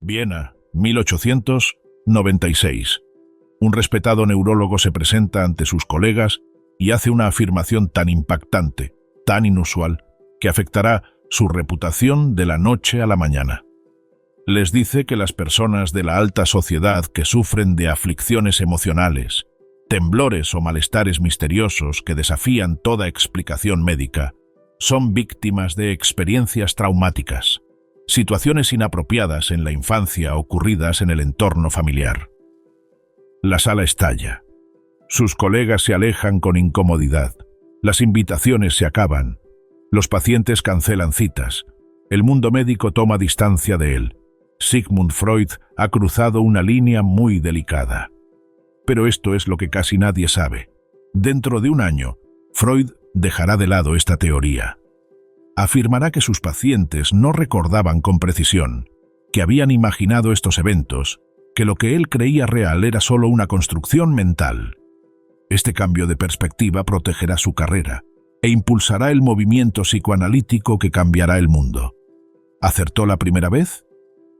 Viena, 1896. Un respetado neurólogo se presenta ante sus colegas y hace una afirmación tan impactante, tan inusual, que afectará su reputación de la noche a la mañana. Les dice que las personas de la alta sociedad que sufren de aflicciones emocionales, temblores o malestares misteriosos que desafían toda explicación médica, son víctimas de experiencias traumáticas, situaciones inapropiadas en la infancia ocurridas en el entorno familiar. La sala estalla. Sus colegas se alejan con incomodidad. Las invitaciones se acaban. Los pacientes cancelan citas. El mundo médico toma distancia de él. Sigmund Freud ha cruzado una línea muy delicada. Pero esto es lo que casi nadie sabe. Dentro de un año, Freud dejará de lado esta teoría. Afirmará que sus pacientes no recordaban con precisión, que habían imaginado estos eventos, que lo que él creía real era solo una construcción mental. Este cambio de perspectiva protegerá su carrera e impulsará el movimiento psicoanalítico que cambiará el mundo. ¿Acertó la primera vez?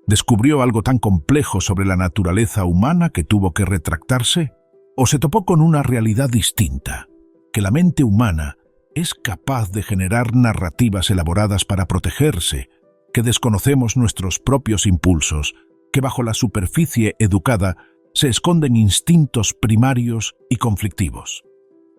¿Descubrió algo tan complejo sobre la naturaleza humana que tuvo que retractarse? ¿O se topó con una realidad distinta, que la mente humana es capaz de generar narrativas elaboradas para protegerse, que desconocemos nuestros propios impulsos, que bajo la superficie educada se esconden instintos primarios y conflictivos?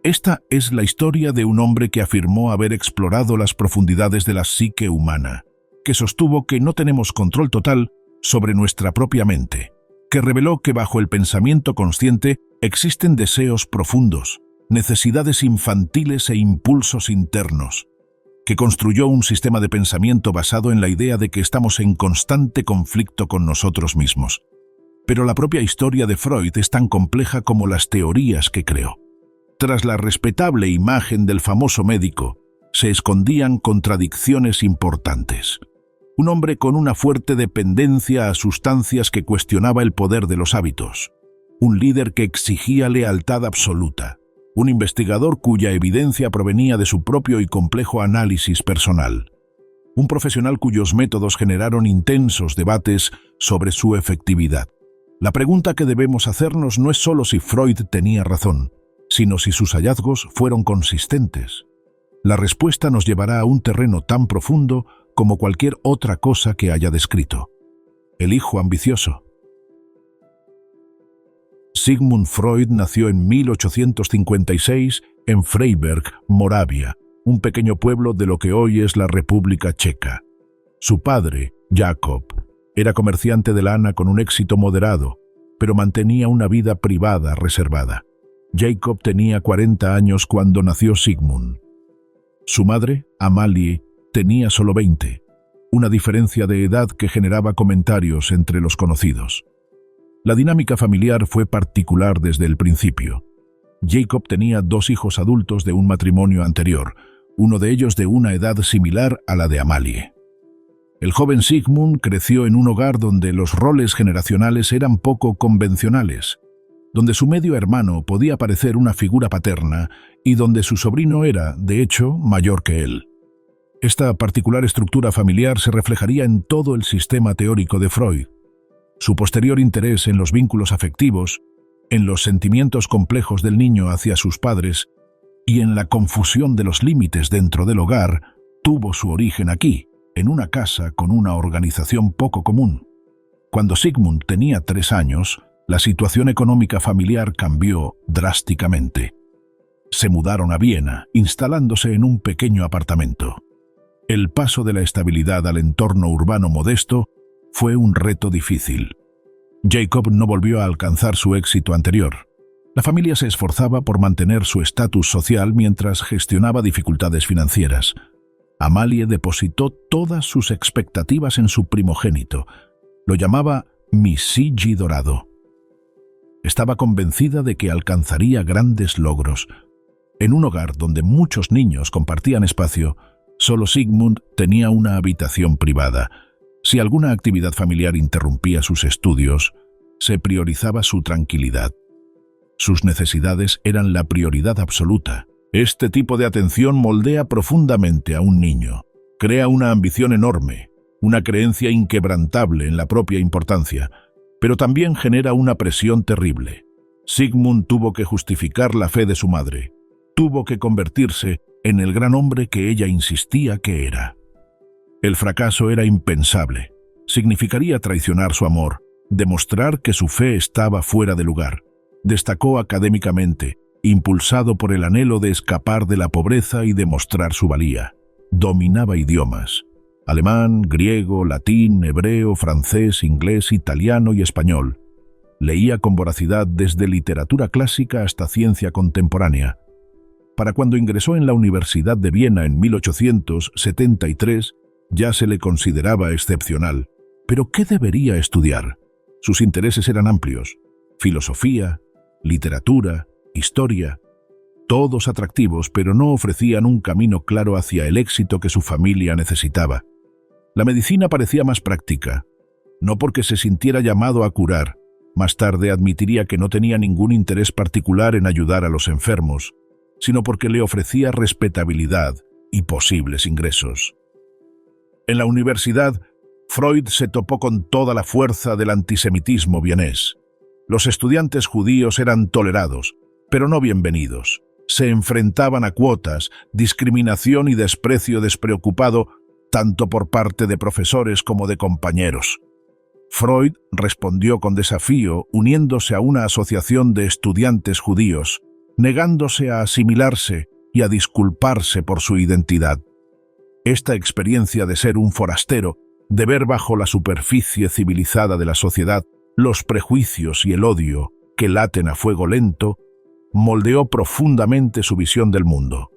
Esta es la historia de un hombre que afirmó haber explorado las profundidades de la psique humana, que sostuvo que no tenemos control total sobre nuestra propia mente, que reveló que bajo el pensamiento consciente existen deseos profundos, necesidades infantiles e impulsos internos, que construyó un sistema de pensamiento basado en la idea de que estamos en constante conflicto con nosotros mismos. Pero la propia historia de Freud es tan compleja como las teorías que creó. Tras la respetable imagen del famoso médico, se escondían contradicciones importantes. Un hombre con una fuerte dependencia a sustancias que cuestionaba el poder de los hábitos. Un líder que exigía lealtad absoluta. Un investigador cuya evidencia provenía de su propio y complejo análisis personal. Un profesional cuyos métodos generaron intensos debates sobre su efectividad. La pregunta que debemos hacernos no es solo si Freud tenía razón, sino si sus hallazgos fueron consistentes. La respuesta nos llevará a un terreno tan profundo como cualquier otra cosa que haya descrito. El hijo ambicioso. Sigmund Freud nació en 1856 en Freiberg, Moravia, un pequeño pueblo de lo que hoy es la República Checa. Su padre, Jakob, era comerciante de lana con un éxito moderado, pero mantenía una vida privada reservada. Jakob tenía 40 años cuando nació Sigmund. Su madre, Amalie, tenía solo 20, una diferencia de edad que generaba comentarios entre los conocidos. La dinámica familiar fue particular desde el principio. Jakob tenía 2 hijos adultos de un matrimonio anterior, uno de ellos de una edad similar a la de Amalie. El joven Sigmund creció en un hogar donde los roles generacionales eran poco convencionales, donde su medio hermano podía parecer una figura paterna y donde su sobrino era, de hecho, mayor que él. Esta particular estructura familiar se reflejaría en todo el sistema teórico de Freud. Su posterior interés en los vínculos afectivos, en los sentimientos complejos del niño hacia sus padres y en la confusión de los límites dentro del hogar, tuvo su origen aquí, en una casa con una organización poco común. Cuando Sigmund tenía 3 años, la situación económica familiar cambió drásticamente. Se mudaron a Viena, instalándose en un pequeño apartamento. El paso de la estabilidad al entorno urbano modesto fue un reto difícil. Jakob no volvió a alcanzar su éxito anterior. La familia se esforzaba por mantener su estatus social mientras gestionaba dificultades financieras. Amalie depositó todas sus expectativas en su primogénito. Lo llamaba mi Siggi dorado. Estaba convencida de que alcanzaría grandes logros. En un hogar donde muchos niños compartían espacio, solo Sigmund tenía una habitación privada. Si alguna actividad familiar interrumpía sus estudios, se priorizaba su tranquilidad. Sus necesidades eran la prioridad absoluta. Este tipo de atención moldea profundamente a un niño. Crea una ambición enorme, una creencia inquebrantable en la propia importancia, pero también genera una presión terrible. Sigmund tuvo que justificar la fe de su madre, tuvo que convertirse en el gran hombre que ella insistía que era. El fracaso era impensable. Significaría traicionar su amor, demostrar que su fe estaba fuera de lugar. Destacó académicamente, impulsado por el anhelo de escapar de la pobreza y demostrar su valía. Dominaba idiomas: alemán, griego, latín, hebreo, francés, inglés, italiano y español. Leía con voracidad desde literatura clásica hasta ciencia contemporánea. Para cuando ingresó en la Universidad de Viena en 1873, ya se le consideraba excepcional. ¿Pero qué debería estudiar? Sus intereses eran amplios: filosofía, literatura, historia, todos atractivos, pero no ofrecían un camino claro hacia el éxito que su familia necesitaba. La medicina parecía más práctica, no porque se sintiera llamado a curar. Más tarde admitiría que no tenía ningún interés particular en ayudar a los enfermos, sino porque le ofrecía respetabilidad y posibles ingresos. En la universidad, Freud se topó con toda la fuerza del antisemitismo vienés. Los estudiantes judíos eran tolerados, pero no bienvenidos. Se enfrentaban a cuotas, discriminación y desprecio despreocupado, tanto por parte de profesores como de compañeros. Freud respondió con desafío, uniéndose a una asociación de estudiantes judíos, negándose a asimilarse y a disculparse por su identidad. Esta experiencia de ser un forastero, de ver bajo la superficie civilizada de la sociedad los prejuicios y el odio que laten a fuego lento, moldeó profundamente su visión del mundo.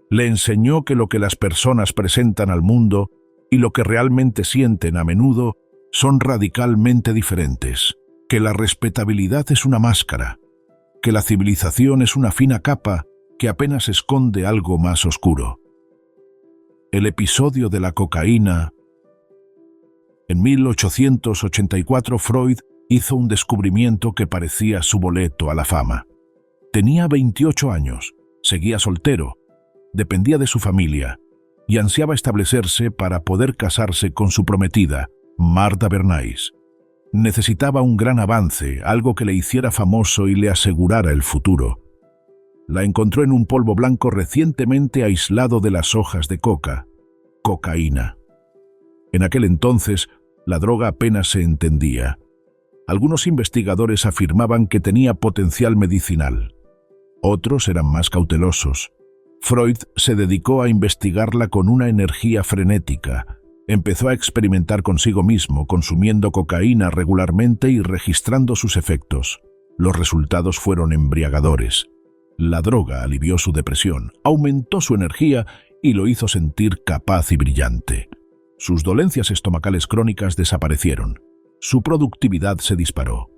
Le enseñó que lo que las personas presentan al mundo y lo que realmente sienten a menudo son radicalmente diferentes, que la respetabilidad es una máscara, que la civilización es una fina capa que apenas esconde algo más oscuro. El episodio de la cocaína. En 1884 Freud hizo un descubrimiento que parecía su boleto a la fama. Tenía 28 años, seguía soltero, dependía de su familia y ansiaba establecerse para poder casarse con su prometida, Martha Bernays. Necesitaba un gran avance, algo que le hiciera famoso y le asegurara el futuro. La encontró en un polvo blanco recientemente aislado de las hojas de coca: cocaína. En aquel entonces, la droga apenas se entendía. Algunos investigadores afirmaban que tenía potencial medicinal. Otros eran más cautelosos. Freud se dedicó a investigarla con una energía frenética. Empezó a experimentar consigo mismo, consumiendo cocaína regularmente y registrando sus efectos. Los resultados fueron embriagadores. La droga alivió su depresión, aumentó su energía y lo hizo sentir capaz y brillante. Sus dolencias estomacales crónicas desaparecieron. Su productividad se disparó.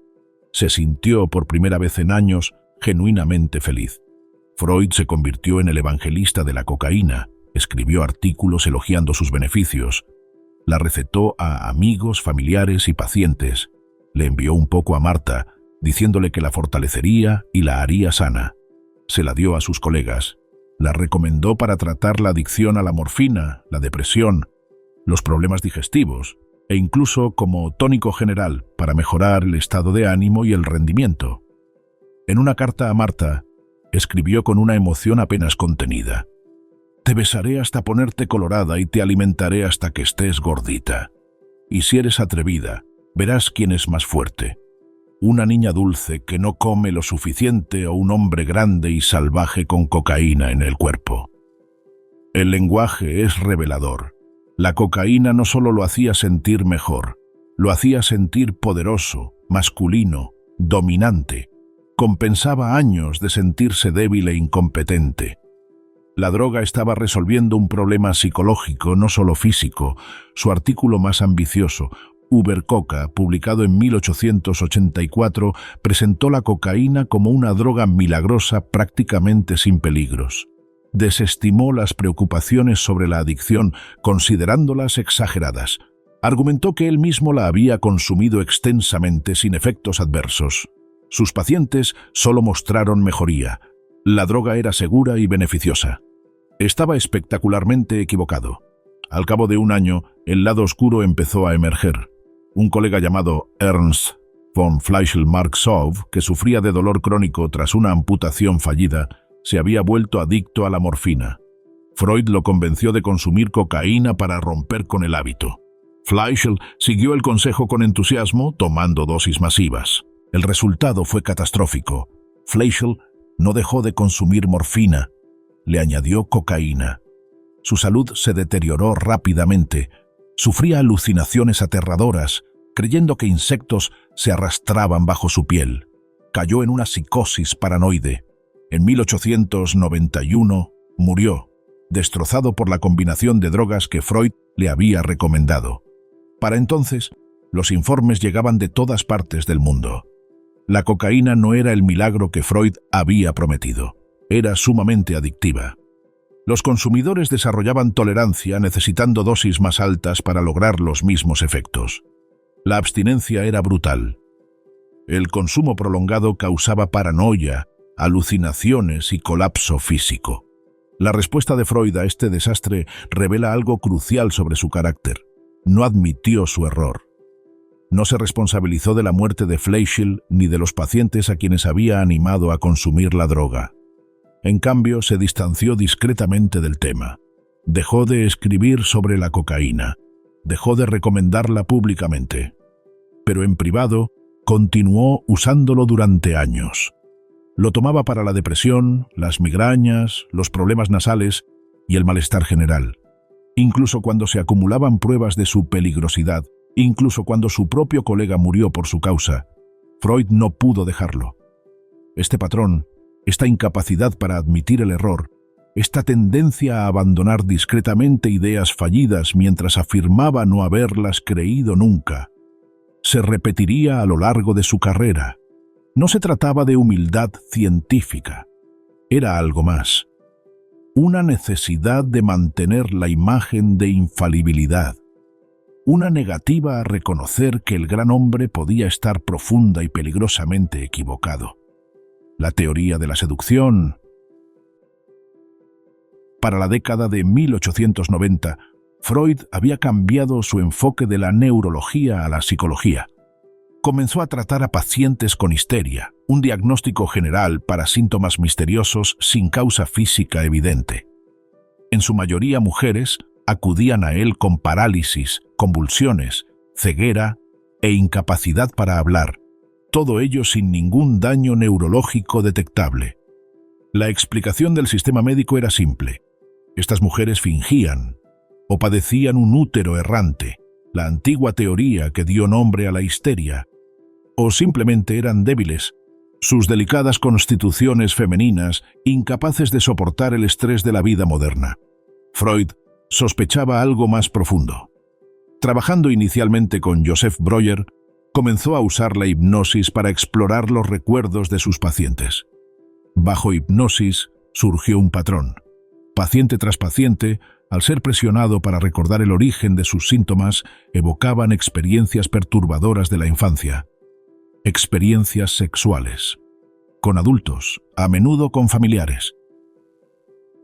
Se sintió por primera vez en años genuinamente feliz. Freud se convirtió en el evangelista de la cocaína, escribió artículos elogiando sus beneficios, la recetó a amigos, familiares y pacientes, le envió un poco a Martha, diciéndole que la fortalecería y la haría sana. Se la dio a sus colegas, la recomendó para tratar la adicción a la morfina, la depresión, los problemas digestivos, e incluso como tónico general para mejorar el estado de ánimo y el rendimiento. En una carta a Martha, escribió con una emoción apenas contenida: «Te besaré hasta ponerte colorada y te alimentaré hasta que estés gordita. Y si eres atrevida, verás quién es más fuerte. Una niña dulce que no come lo suficiente o un hombre grande y salvaje con cocaína en el cuerpo». El lenguaje es revelador. La cocaína no solo lo hacía sentir mejor, lo hacía sentir poderoso, masculino, dominante. Compensaba años de sentirse débil e incompetente. La droga estaba resolviendo un problema psicológico, no solo físico. Su artículo más ambicioso, Ubercoca, publicado en 1884, presentó la cocaína como una droga milagrosa prácticamente sin peligros. Desestimó las preocupaciones sobre la adicción, considerándolas exageradas. Argumentó que él mismo la había consumido extensamente sin efectos adversos. Sus pacientes solo mostraron mejoría. La droga era segura y beneficiosa. Estaba espectacularmente equivocado. Al cabo de un año, el lado oscuro empezó a emerger. Un colega llamado Ernst von Fleischl-Marxov, que sufría de dolor crónico tras una amputación fallida, se había vuelto adicto a la morfina. Freud lo convenció de consumir cocaína para romper con el hábito. Fleischl siguió el consejo con entusiasmo, tomando dosis masivas. El resultado fue catastrófico. Fleischl no dejó de consumir morfina, le añadió cocaína. Su salud se deterioró rápidamente. Sufría alucinaciones aterradoras, creyendo que insectos se arrastraban bajo su piel. Cayó en una psicosis paranoide. En 1891 murió, destrozado por la combinación de drogas que Freud le había recomendado. Para entonces, los informes llegaban de todas partes del mundo. La cocaína no era el milagro que Freud había prometido. Era sumamente adictiva. Los consumidores desarrollaban tolerancia necesitando dosis más altas para lograr los mismos efectos. La abstinencia era brutal. El consumo prolongado causaba paranoia, alucinaciones y colapso físico. La respuesta de Freud a este desastre revela algo crucial sobre su carácter. No admitió su error. No se responsabilizó de la muerte de Fleischl ni de los pacientes a quienes había animado a consumir la droga. En cambio, se distanció discretamente del tema. Dejó de escribir sobre la cocaína. Dejó de recomendarla públicamente. Pero en privado, continuó usándolo durante años. Lo tomaba para la depresión, las migrañas, los problemas nasales y el malestar general. Incluso cuando se acumulaban pruebas de su peligrosidad, incluso cuando su propio colega murió por su causa, Freud no pudo dejarlo. Este patrón, esta incapacidad para admitir el error, esta tendencia a abandonar discretamente ideas fallidas mientras afirmaba no haberlas creído nunca, se repetiría a lo largo de su carrera. No se trataba de humildad científica, era algo más. Una necesidad de mantener la imagen de infalibilidad. Una negativa a reconocer que el gran hombre podía estar profunda y peligrosamente equivocado. La teoría de la seducción. Para la década de 1890, Freud había cambiado su enfoque de la neurología a la psicología. Comenzó a tratar a pacientes con histeria, un diagnóstico general para síntomas misteriosos sin causa física evidente. En su mayoría mujeres acudían a él con parálisis, convulsiones, ceguera e incapacidad para hablar, todo ello sin ningún daño neurológico detectable. La explicación del sistema médico era simple. Estas mujeres fingían o padecían un útero errante, la antigua teoría que dio nombre a la histeria, o simplemente eran débiles, sus delicadas constituciones femeninas incapaces de soportar el estrés de la vida moderna. Freud sospechaba algo más profundo. Trabajando inicialmente con Joseph Breuer, comenzó a usar la hipnosis para explorar los recuerdos de sus pacientes. Bajo hipnosis surgió un patrón. Paciente tras paciente, al ser presionado para recordar el origen de sus síntomas, evocaban experiencias perturbadoras de la infancia. Experiencias sexuales. Con adultos, a menudo con familiares.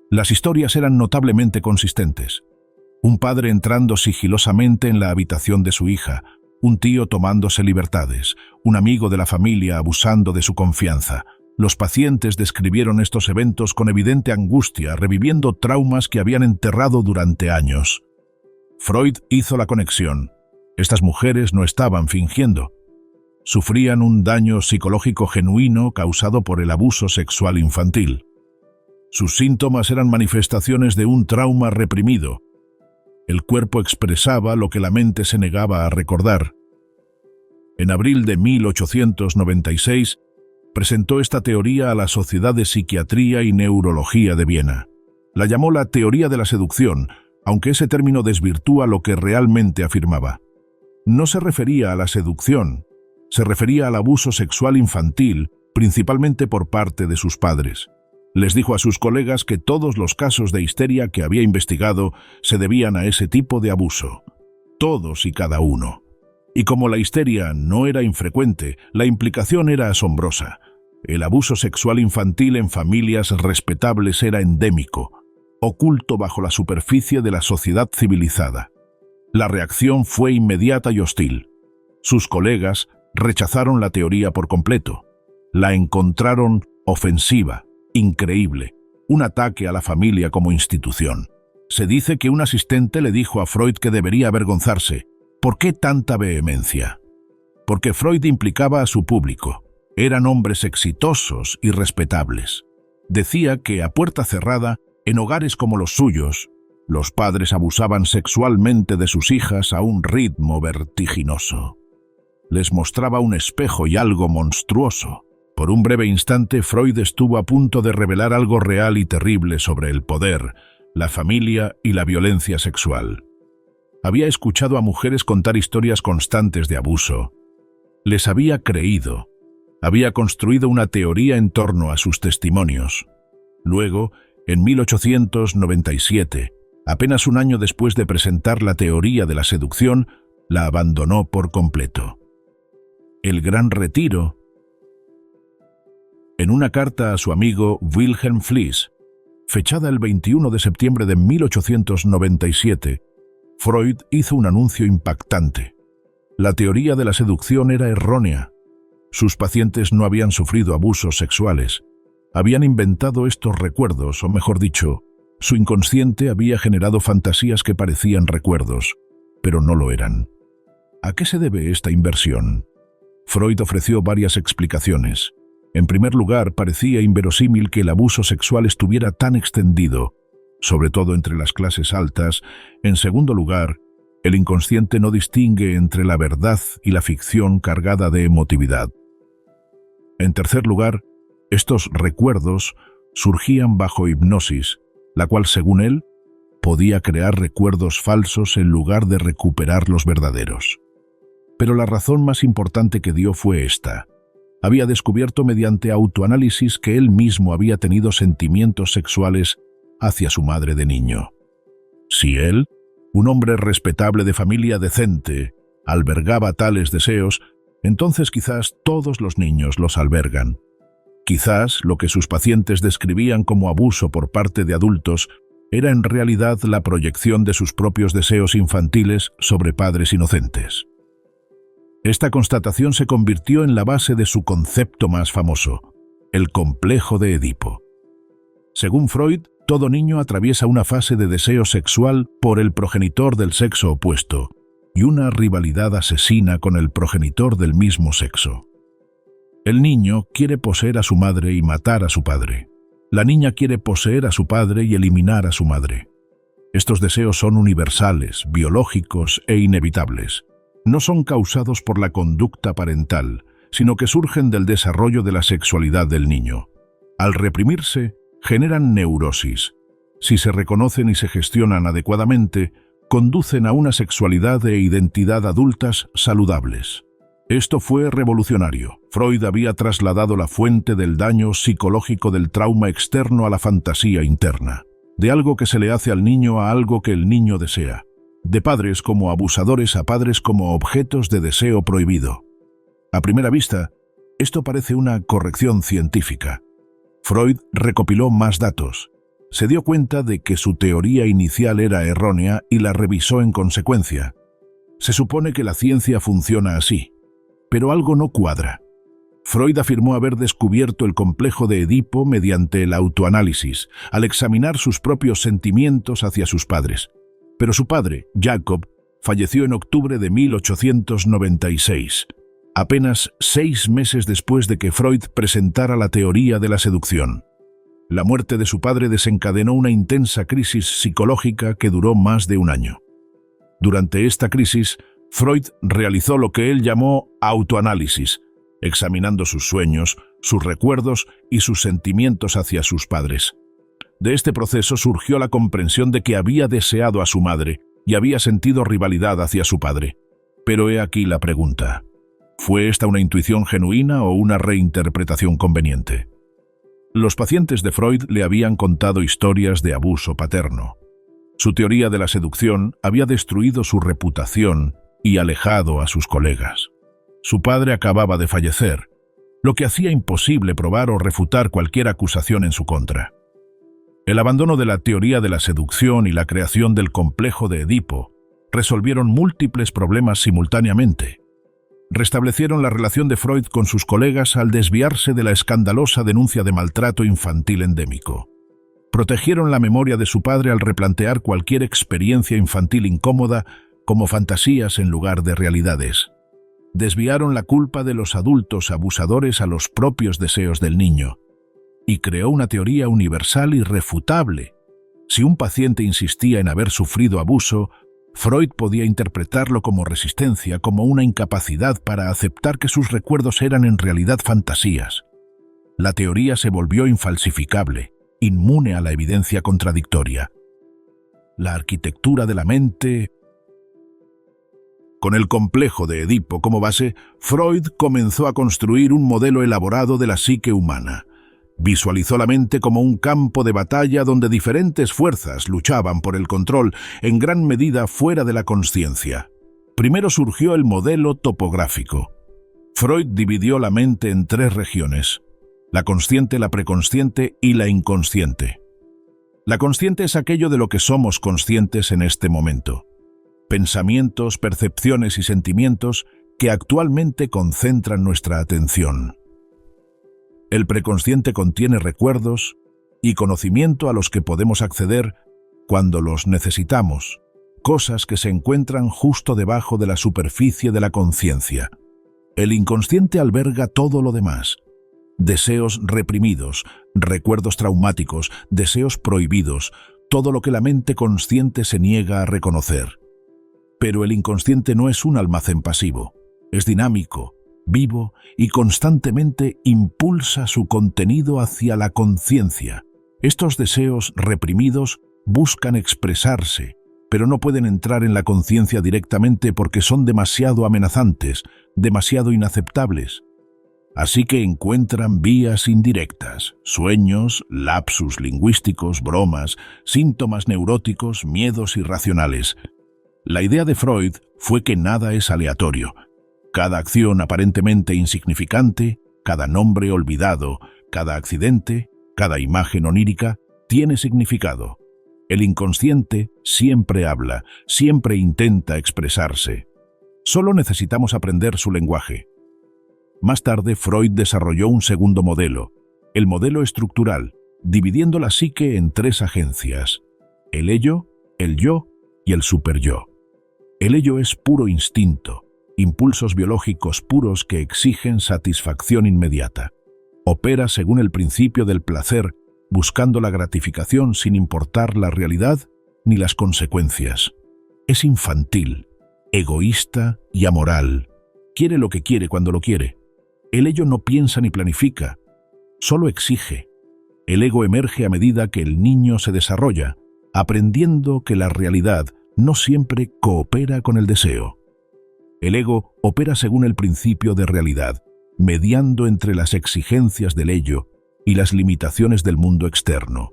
Las historias eran notablemente consistentes. Un padre entrando sigilosamente en la habitación de su hija, un tío tomándose libertades, un amigo de la familia abusando de su confianza. Los pacientes describieron estos eventos con evidente angustia, reviviendo traumas que habían enterrado durante años. Freud hizo la conexión. Estas mujeres no estaban fingiendo. Sufrían un daño psicológico genuino causado por el abuso sexual infantil. Sus síntomas eran manifestaciones de un trauma reprimido. El cuerpo expresaba lo que la mente se negaba a recordar. En abril de 1896, presentó esta teoría a la Sociedad de Psiquiatría y Neurología de Viena. La llamó la teoría de la seducción, aunque ese término desvirtúa lo que realmente afirmaba. No se refería a la seducción, se refería al abuso sexual infantil, principalmente por parte de sus padres. Les dijo a sus colegas que todos los casos de histeria que había investigado se debían a ese tipo de abuso. Todos y cada uno. Y como la histeria no era infrecuente, la implicación era asombrosa. El abuso sexual infantil en familias respetables era endémico. oculto bajo la superficie de la sociedad civilizada. La reacción fue inmediata y hostil. Sus colegas rechazaron la teoría por completo. La encontraron ofensiva, increíble, un ataque a la familia como institución. Se dice que un asistente le dijo a Freud que debería avergonzarse. ¿Por qué tanta vehemencia? Porque Freud implicaba a su público. Eran hombres exitosos y respetables. Decía que a puerta cerrada, en hogares como los suyos, los padres abusaban sexualmente de sus hijas a un ritmo vertiginoso. Les mostraba un espejo y algo monstruoso. Por un breve instante, Freud estuvo a punto de revelar algo real y terrible sobre el poder, la familia y la violencia sexual. Había escuchado a mujeres contar historias constantes de abuso. Les había creído. Había construido una teoría en torno a sus testimonios. Luego, en 1897, apenas un año después de presentar la teoría de la seducción, la abandonó por completo. El gran retiro. En una carta a su amigo Wilhelm Fliess, fechada el 21 de septiembre de 1897, Freud hizo un anuncio impactante. La teoría de la seducción era errónea. Sus pacientes no habían sufrido abusos sexuales. Habían inventado estos recuerdos, o mejor dicho, su inconsciente había generado fantasías que parecían recuerdos, pero no lo eran. ¿A qué se debe esta inversión? Freud ofreció varias explicaciones. En primer lugar, parecía inverosímil que el abuso sexual estuviera tan extendido, sobre todo entre las clases altas. En segundo lugar, el inconsciente no distingue entre la verdad y la ficción cargada de emotividad. En tercer lugar, estos recuerdos surgían bajo hipnosis, la cual, según él, podía crear recuerdos falsos en lugar de recuperar los verdaderos. Pero la razón más importante que dio fue esta. Había descubierto mediante autoanálisis que él mismo había tenido sentimientos sexuales hacia su madre de niño. Si él, un hombre respetable de familia decente, albergaba tales deseos, entonces quizás todos los niños los albergan. Quizás lo que sus pacientes describían como abuso por parte de adultos era en realidad la proyección de sus propios deseos infantiles sobre padres inocentes. Esta constatación se convirtió en la base de su concepto más famoso, el complejo de Edipo. Según Freud, todo niño atraviesa una fase de deseo sexual por el progenitor del sexo opuesto y una rivalidad asesina con el progenitor del mismo sexo. El niño quiere poseer a su madre y matar a su padre. La niña quiere poseer a su padre y eliminar a su madre. Estos deseos son universales, biológicos e inevitables. No son causados por la conducta parental, sino que surgen del desarrollo de la sexualidad del niño. Al reprimirse, generan neurosis. Si se reconocen y se gestionan adecuadamente, conducen a una sexualidad e identidad adultas saludables. Esto fue revolucionario. Freud había trasladado la fuente del daño psicológico del trauma externo a la fantasía interna, de algo que se le hace al niño a algo que el niño desea, de padres como abusadores a padres como objetos de deseo prohibido. A primera vista, esto parece una corrección científica. Freud recopiló más datos. Se dio cuenta de que su teoría inicial era errónea y la revisó en consecuencia. Se supone que la ciencia funciona así, pero algo no cuadra. Freud afirmó haber descubierto el complejo de Edipo mediante el autoanálisis, al examinar sus propios sentimientos hacia sus padres. Pero su padre, Jacob, falleció en octubre de 1896, apenas 6 meses después de que Freud presentara la teoría de la seducción. La muerte de su padre desencadenó una intensa crisis psicológica que duró más de un año. Durante esta crisis, Freud realizó lo que él llamó autoanálisis, examinando sus sueños, sus recuerdos y sus sentimientos hacia sus padres. De este proceso surgió la comprensión de que había deseado a su madre y había sentido rivalidad hacia su padre. Pero he aquí la pregunta. ¿Fue esta una intuición genuina o una reinterpretación conveniente? Los pacientes de Freud le habían contado historias de abuso paterno. Su teoría de la seducción había destruido su reputación y alejado a sus colegas. Su padre acababa de fallecer, lo que hacía imposible probar o refutar cualquier acusación en su contra. El abandono de la teoría de la seducción y la creación del complejo de Edipo resolvieron múltiples problemas simultáneamente. Restablecieron la relación de Freud con sus colegas al desviarse de la escandalosa denuncia de maltrato infantil endémico. Protegieron la memoria de su padre al replantear cualquier experiencia infantil incómoda como fantasías en lugar de realidades. Desviaron la culpa de los adultos abusadores a los propios deseos del niño. Y creó una teoría universal irrefutable. Si un paciente insistía en haber sufrido abuso, Freud podía interpretarlo como resistencia, como una incapacidad para aceptar que sus recuerdos eran en realidad fantasías. La teoría se volvió infalsificable, inmune a la evidencia contradictoria. La arquitectura de la mente. Con el complejo de Edipo como base, Freud comenzó a construir un modelo elaborado de la psique humana. Visualizó la mente como un campo de batalla donde diferentes fuerzas luchaban por el control, en gran medida fuera de la consciencia. Primero surgió el modelo topográfico. Freud dividió la mente en 3 regiones: la consciente, la preconsciente y la inconsciente. La consciente es aquello de lo que somos conscientes en este momento. Pensamientos, percepciones y sentimientos que actualmente concentran nuestra atención. El preconsciente contiene recuerdos y conocimiento a los que podemos acceder cuando los necesitamos, cosas que se encuentran justo debajo de la superficie de la conciencia. El inconsciente alberga todo lo demás: deseos reprimidos, recuerdos traumáticos, deseos prohibidos, todo lo que la mente consciente se niega a reconocer. Pero el inconsciente no es un almacén pasivo, es dinámico, vivo y constantemente impulsa su contenido hacia la conciencia. Estos deseos reprimidos buscan expresarse, pero no pueden entrar en la conciencia directamente porque son demasiado amenazantes, demasiado inaceptables. Así que encuentran vías indirectas: sueños, lapsus lingüísticos, bromas, síntomas neuróticos, miedos irracionales. La idea de Freud fue que nada es aleatorio. Cada acción aparentemente insignificante, cada nombre olvidado, cada accidente, cada imagen onírica, tiene significado. El inconsciente siempre habla, siempre intenta expresarse. Solo necesitamos aprender su lenguaje. Más tarde, Freud desarrolló un segundo modelo, el modelo estructural, dividiendo la psique en 3 agencias: el ello, el yo y el superyo. El ello es puro instinto, impulsos biológicos puros que exigen satisfacción inmediata. Opera según el principio del placer, buscando la gratificación sin importar la realidad ni las consecuencias. Es infantil, egoísta y amoral. Quiere lo que quiere cuando lo quiere. El ello no piensa ni planifica, solo exige. El ego emerge a medida que el niño se desarrolla, aprendiendo que la realidad no siempre coopera con el deseo. El ego opera según el principio de realidad, mediando entre las exigencias del ello y las limitaciones del mundo externo.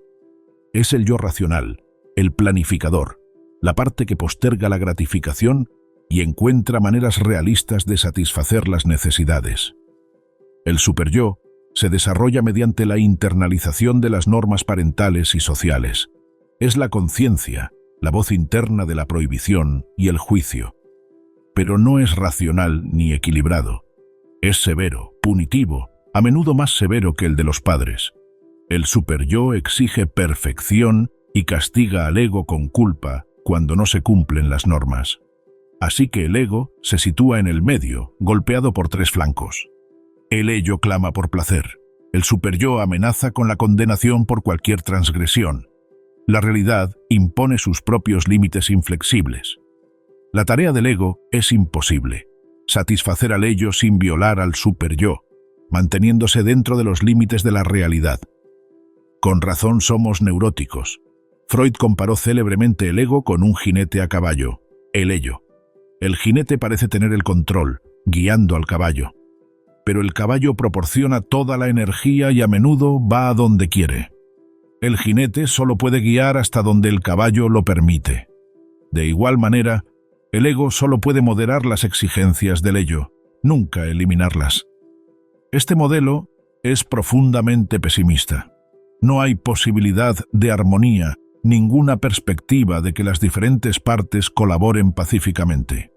Es el yo racional, el planificador, la parte que posterga la gratificación y encuentra maneras realistas de satisfacer las necesidades. El superyo se desarrolla mediante la internalización de las normas parentales y sociales. Es la conciencia, la voz interna de la prohibición y el juicio. Pero no es racional ni equilibrado. Es severo, punitivo, a menudo más severo que el de los padres. El superyo exige perfección y castiga al ego con culpa cuando no se cumplen las normas. Así que el ego se sitúa en el medio, golpeado por 3 flancos. El ello clama por placer. El superyo amenaza con la condenación por cualquier transgresión. La realidad impone sus propios límites inflexibles. La tarea del ego es imposible: satisfacer al ello sin violar al superyo, manteniéndose dentro de los límites de la realidad. Con razón somos neuróticos. Freud comparó célebremente el ego con un jinete a caballo, el ello. El jinete parece tener el control, guiando al caballo. Pero el caballo proporciona toda la energía y a menudo va a donde quiere. El jinete solo puede guiar hasta donde el caballo lo permite. De igual manera, el ego solo puede moderar las exigencias del ello, nunca eliminarlas. Este modelo es profundamente pesimista. No hay posibilidad de armonía, ninguna perspectiva de que las diferentes partes colaboren pacíficamente.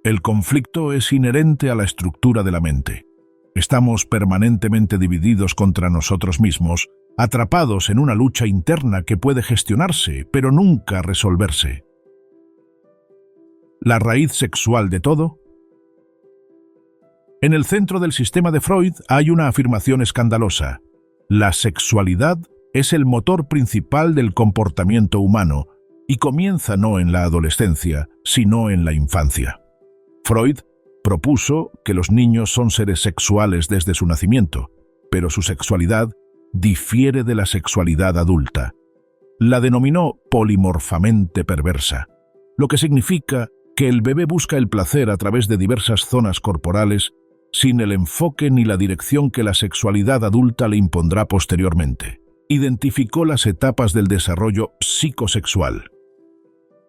El conflicto es inherente a la estructura de la mente. Estamos permanentemente divididos contra nosotros mismos, atrapados en una lucha interna que puede gestionarse, pero nunca resolverse. ¿La raíz sexual de todo? En el centro del sistema de Freud hay una afirmación escandalosa. La sexualidad es el motor principal del comportamiento humano y comienza no en la adolescencia, sino en la infancia. Freud propuso que los niños son seres sexuales desde su nacimiento, pero su sexualidad difiere de la sexualidad adulta. La denominó polimorfamente perversa, lo que significa que el bebé busca el placer a través de diversas zonas corporales sin el enfoque ni la dirección que la sexualidad adulta le impondrá posteriormente. Identificó las etapas del desarrollo psicosexual.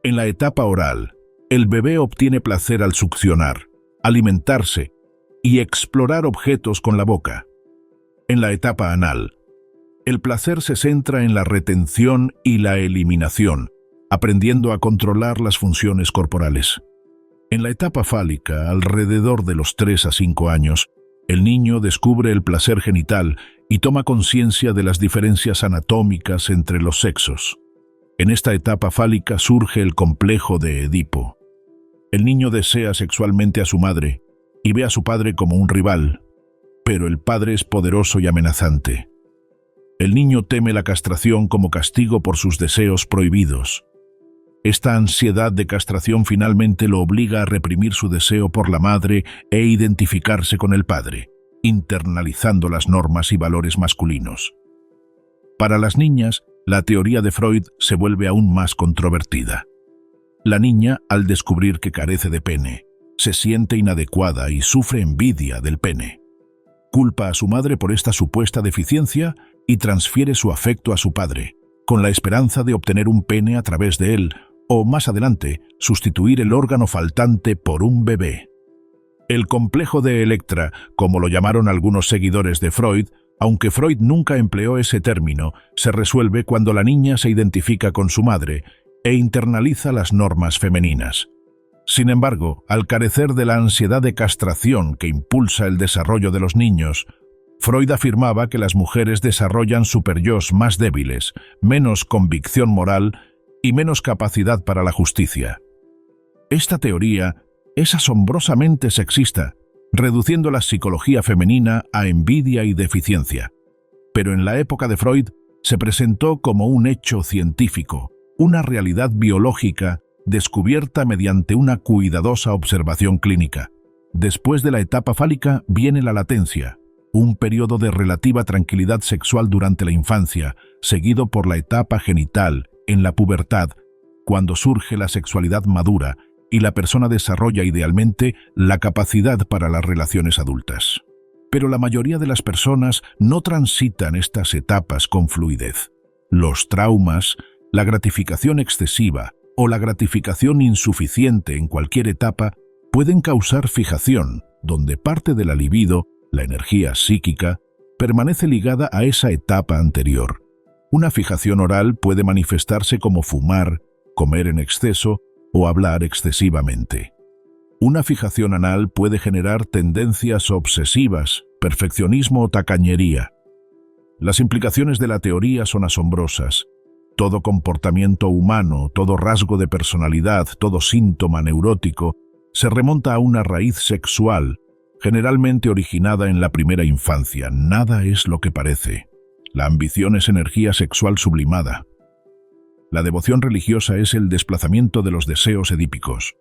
En la etapa oral, el bebé obtiene placer al succionar, alimentarse y explorar objetos con la boca. En la etapa anal, el placer se centra en la retención y la eliminación, aprendiendo a controlar las funciones corporales. En la etapa fálica, alrededor de los 3 a 5 años, el niño descubre el placer genital y toma conciencia de las diferencias anatómicas entre los sexos. En esta etapa fálica surge el complejo de Edipo. El niño desea sexualmente a su madre y ve a su padre como un rival, pero el padre es poderoso y amenazante. El niño teme la castración como castigo por sus deseos prohibidos. Esta ansiedad de castración finalmente lo obliga a reprimir su deseo por la madre e identificarse con el padre, internalizando las normas y valores masculinos. Para las niñas, la teoría de Freud se vuelve aún más controvertida. La niña, al descubrir que carece de pene, se siente inadecuada y sufre envidia del pene. Culpa a su madre por esta supuesta deficiencia y transfiere su afecto a su padre, con la esperanza de obtener un pene a través de él, o más adelante, sustituir el órgano faltante por un bebé. El complejo de Electra, como lo llamaron algunos seguidores de Freud, aunque Freud nunca empleó ese término, se resuelve cuando la niña se identifica con su madre e internaliza las normas femeninas. Sin embargo, al carecer de la ansiedad de castración que impulsa el desarrollo de los niños, Freud afirmaba que las mujeres desarrollan superyos más débiles, menos convicción moral y menos capacidad para la justicia. Esta teoría es asombrosamente sexista, reduciendo la psicología femenina a envidia y deficiencia. Pero en la época de Freud se presentó como un hecho científico, una realidad biológica descubierta mediante una cuidadosa observación clínica. Después de la etapa fálica viene la latencia, un periodo de relativa tranquilidad sexual durante la infancia, seguido por la etapa genital, en la pubertad, cuando surge la sexualidad madura y la persona desarrolla idealmente la capacidad para las relaciones adultas. Pero la mayoría de las personas no transitan estas etapas con fluidez. Los traumas, la gratificación excesiva o la gratificación insuficiente en cualquier etapa pueden causar fijación, donde parte de la libido, la energía psíquica, permanece ligada a esa etapa anterior. Una fijación oral puede manifestarse como fumar, comer en exceso o hablar excesivamente. Una fijación anal puede generar tendencias obsesivas, perfeccionismo o tacañería. Las implicaciones de la teoría son asombrosas. Todo comportamiento humano, todo rasgo de personalidad, todo síntoma neurótico, se remonta a una raíz sexual, generalmente originada en la primera infancia. Nada es lo que parece. La ambición es energía sexual sublimada. La devoción religiosa es el desplazamiento de los deseos edípicos.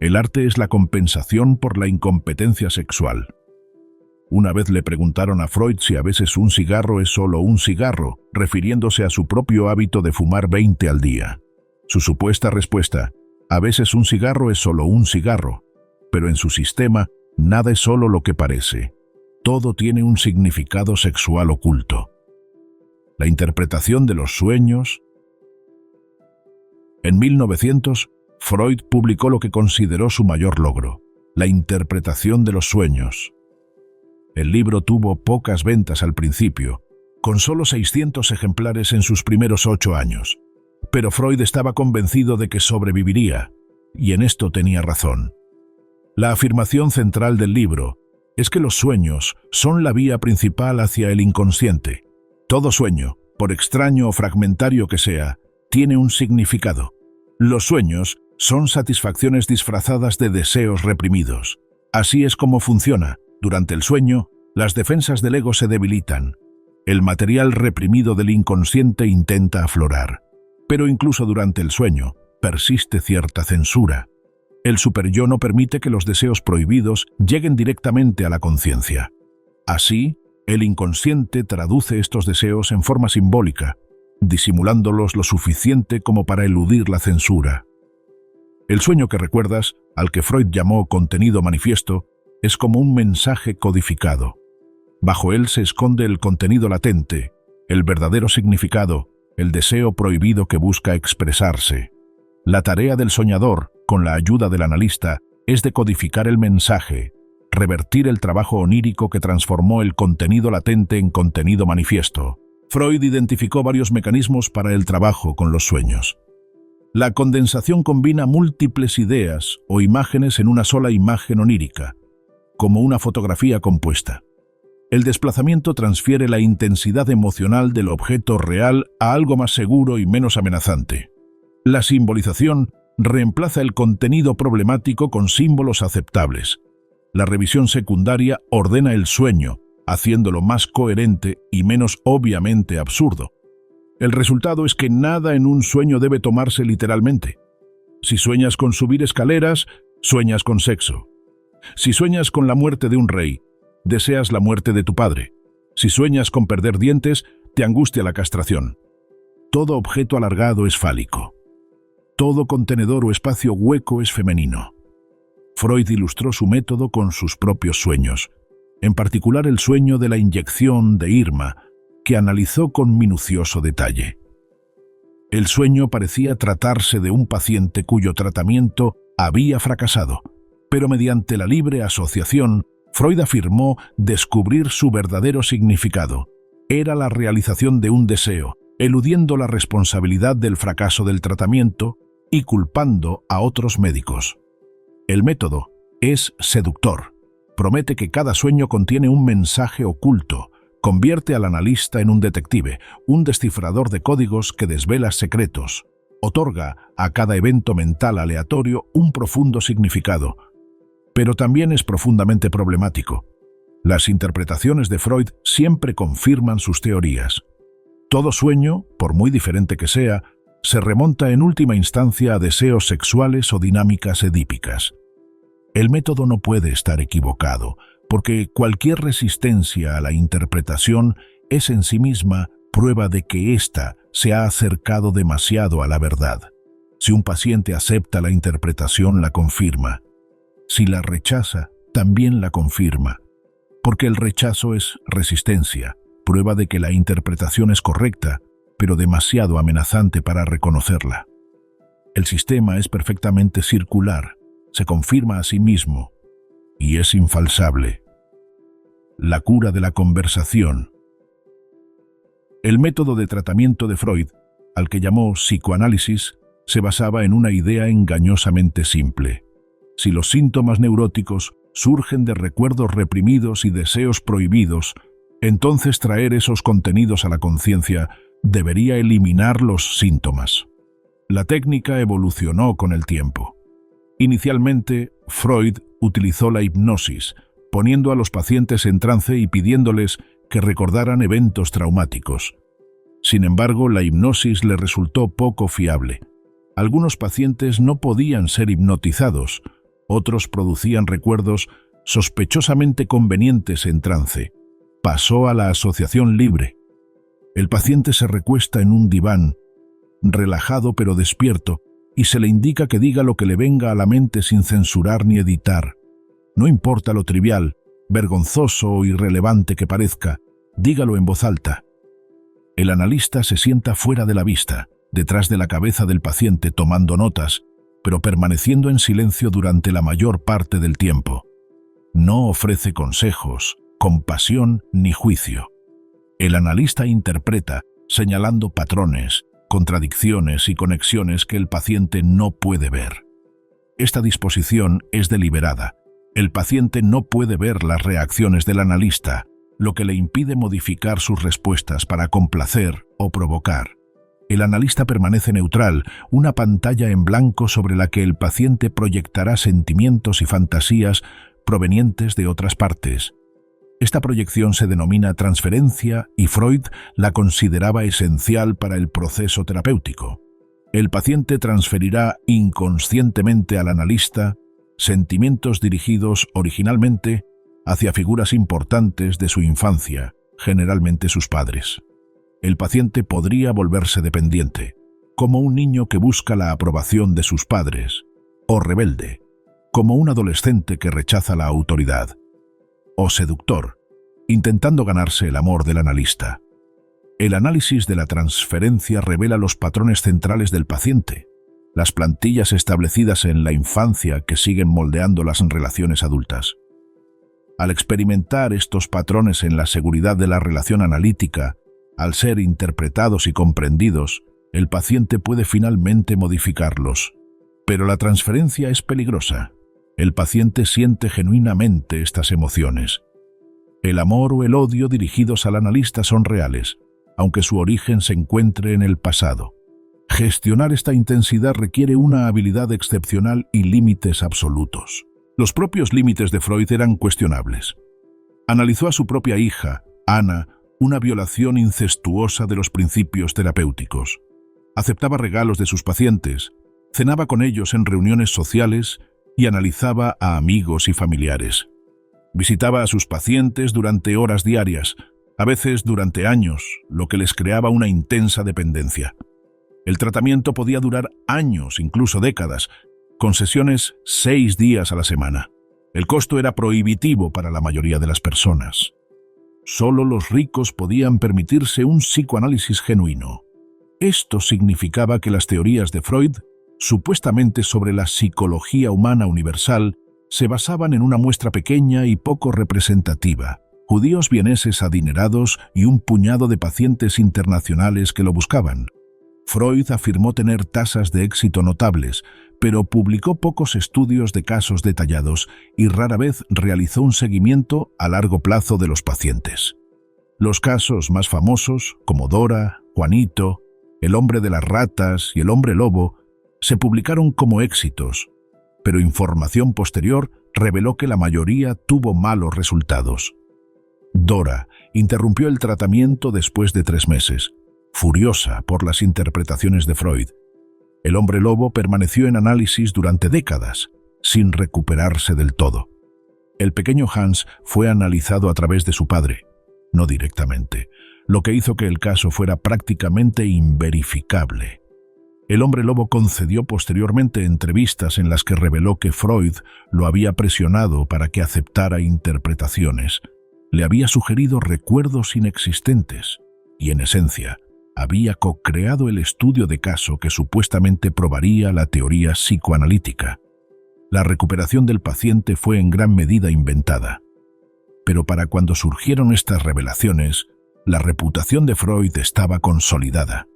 El arte es la compensación por la incompetencia sexual. Una vez le preguntaron a Freud si a veces un cigarro es solo un cigarro, refiriéndose a su propio hábito de fumar 20 al día. Su supuesta respuesta: a veces un cigarro es solo un cigarro, pero en su sistema nada es solo lo que parece. Todo tiene un significado sexual oculto. La interpretación de los sueños. En 1900, Freud publicó lo que consideró su mayor logro, la interpretación de los sueños. El libro tuvo pocas ventas al principio, con solo 600 ejemplares en sus primeros 8 años. Pero Freud estaba convencido de que sobreviviría, y en esto tenía razón. La afirmación central del libro es que los sueños son la vía principal hacia el inconsciente. Todo sueño, por extraño o fragmentario que sea, tiene un significado. Los sueños son satisfacciones disfrazadas de deseos reprimidos. Así es como funciona. Durante el sueño, las defensas del ego se debilitan. El material reprimido del inconsciente intenta aflorar. Pero incluso durante el sueño, persiste cierta censura. El superyo no permite que los deseos prohibidos lleguen directamente a la conciencia. Así, el inconsciente traduce estos deseos en forma simbólica, disimulándolos lo suficiente como para eludir la censura. El sueño que recuerdas, al que Freud llamó contenido manifiesto, es como un mensaje codificado. Bajo él se esconde el contenido latente, el verdadero significado, el deseo prohibido que busca expresarse. La tarea del soñador, con la ayuda del analista, es decodificar el mensaje, revertir el trabajo onírico que transformó el contenido latente en contenido manifiesto. Freud identificó varios mecanismos para el trabajo con los sueños. La condensación combina múltiples ideas o imágenes en una sola imagen onírica, como una fotografía compuesta. El desplazamiento transfiere la intensidad emocional del objeto real a algo más seguro y menos amenazante. La simbolización reemplaza el contenido problemático con símbolos aceptables. La revisión secundaria ordena el sueño, haciéndolo más coherente y menos obviamente absurdo. El resultado es que nada en un sueño debe tomarse literalmente. Si sueñas con subir escaleras, sueñas con sexo. Si sueñas con la muerte de un rey, deseas la muerte de tu padre. Si sueñas con perder dientes, te angustia la castración. Todo objeto alargado es fálico. Todo contenedor o espacio hueco es femenino. Freud ilustró su método con sus propios sueños, en particular el sueño de la inyección de Irma, que analizó con minucioso detalle. El sueño parecía tratarse de un paciente cuyo tratamiento había fracasado, pero mediante la libre asociación, Freud afirmó descubrir su verdadero significado. Era la realización de un deseo, eludiendo la responsabilidad del fracaso del tratamiento y culpando a otros médicos. El método es seductor. Promete que cada sueño contiene un mensaje oculto, convierte al analista en un detective, un descifrador de códigos que desvela secretos, otorga a cada evento mental aleatorio un profundo significado. Pero también es profundamente problemático. Las interpretaciones de Freud siempre confirman sus teorías. Todo sueño, por muy diferente que sea, se remonta en última instancia a deseos sexuales o dinámicas edípicas. El método no puede estar equivocado, porque cualquier resistencia a la interpretación es en sí misma prueba de que ésta se ha acercado demasiado a la verdad. Si un paciente acepta la interpretación, la confirma. Si la rechaza, también la confirma, porque el rechazo es resistencia, prueba de que la interpretación es correcta, pero demasiado amenazante para reconocerla. El sistema es perfectamente circular, se confirma a sí mismo y es infalsable. La cura de la conversación. El método de tratamiento de Freud, al que llamó psicoanálisis, se basaba en una idea engañosamente simple. Si los síntomas neuróticos surgen de recuerdos reprimidos y deseos prohibidos, entonces traer esos contenidos a la conciencia debería eliminar los síntomas. La técnica evolucionó con el tiempo. Inicialmente, Freud utilizó la hipnosis, poniendo a los pacientes en trance y pidiéndoles que recordaran eventos traumáticos. Sin embargo, la hipnosis le resultó poco fiable. Algunos pacientes no podían ser hipnotizados, otros producían recuerdos sospechosamente convenientes en trance. Pasó a la asociación libre. El paciente se recuesta en un diván, relajado pero despierto, y se le indica que diga lo que le venga a la mente sin censurar ni editar. No importa lo trivial, vergonzoso o irrelevante que parezca, dígalo en voz alta. El analista se sienta fuera de la vista, detrás de la cabeza del paciente tomando notas, pero permaneciendo en silencio durante la mayor parte del tiempo. No ofrece consejos, compasión ni juicio. El analista interpreta, señalando patrones, contradicciones y conexiones que el paciente no puede ver. Esta disposición es deliberada. El paciente no puede ver las reacciones del analista, lo que le impide modificar sus respuestas para complacer o provocar. El analista permanece neutral, una pantalla en blanco sobre la que el paciente proyectará sentimientos y fantasías provenientes de otras partes. Esta proyección se denomina transferencia y Freud la consideraba esencial para el proceso terapéutico. El paciente transferirá inconscientemente al analista sentimientos dirigidos originalmente hacia figuras importantes de su infancia, generalmente sus padres. El paciente podría volverse dependiente, como un niño que busca la aprobación de sus padres, o rebelde, como un adolescente que rechaza la autoridad, o seductor, intentando ganarse el amor del analista. El análisis de la transferencia revela los patrones centrales del paciente, las plantillas establecidas en la infancia que siguen moldeando las relaciones adultas. Al experimentar estos patrones en la seguridad de la relación analítica, al ser interpretados y comprendidos, el paciente puede finalmente modificarlos. Pero la transferencia es peligrosa. El paciente siente genuinamente estas emociones. El amor o el odio dirigidos al analista son reales, aunque su origen se encuentre en el pasado. Gestionar esta intensidad requiere una habilidad excepcional y límites absolutos. Los propios límites de Freud eran cuestionables. Analizó a su propia hija, Ana, una violación incestuosa de los principios terapéuticos. Aceptaba regalos de sus pacientes, cenaba con ellos en reuniones sociales y analizaba a amigos y familiares. Visitaba a sus pacientes durante horas diarias, a veces durante años, lo que les creaba una intensa dependencia. El tratamiento podía durar años, incluso décadas, con sesiones 6 días a la semana. El costo era prohibitivo para la mayoría de las personas. Solo los ricos podían permitirse un psicoanálisis genuino. Esto significaba que las teorías de Freud, supuestamente sobre la psicología humana universal, se basaban en una muestra pequeña y poco representativa, judíos vieneses adinerados y un puñado de pacientes internacionales que lo buscaban. Freud afirmó tener tasas de éxito notables, pero publicó pocos estudios de casos detallados y rara vez realizó un seguimiento a largo plazo de los pacientes. Los casos más famosos, como Dora, Juanito, el hombre de las ratas y el hombre lobo, se publicaron como éxitos, pero información posterior reveló que la mayoría tuvo malos resultados. Dora interrumpió el tratamiento después de 3 meses, furiosa por las interpretaciones de Freud. El hombre lobo permaneció en análisis durante décadas, sin recuperarse del todo. El pequeño Hans fue analizado a través de su padre, no directamente, lo que hizo que el caso fuera prácticamente inverificable. El hombre lobo concedió posteriormente entrevistas en las que reveló que Freud lo había presionado para que aceptara interpretaciones. Le había sugerido recuerdos inexistentes y, en esencia, había co-creado el estudio de caso que supuestamente probaría la teoría psicoanalítica. La recuperación del paciente fue en gran medida inventada. Pero para cuando surgieron estas revelaciones, la reputación de Freud estaba consolidada.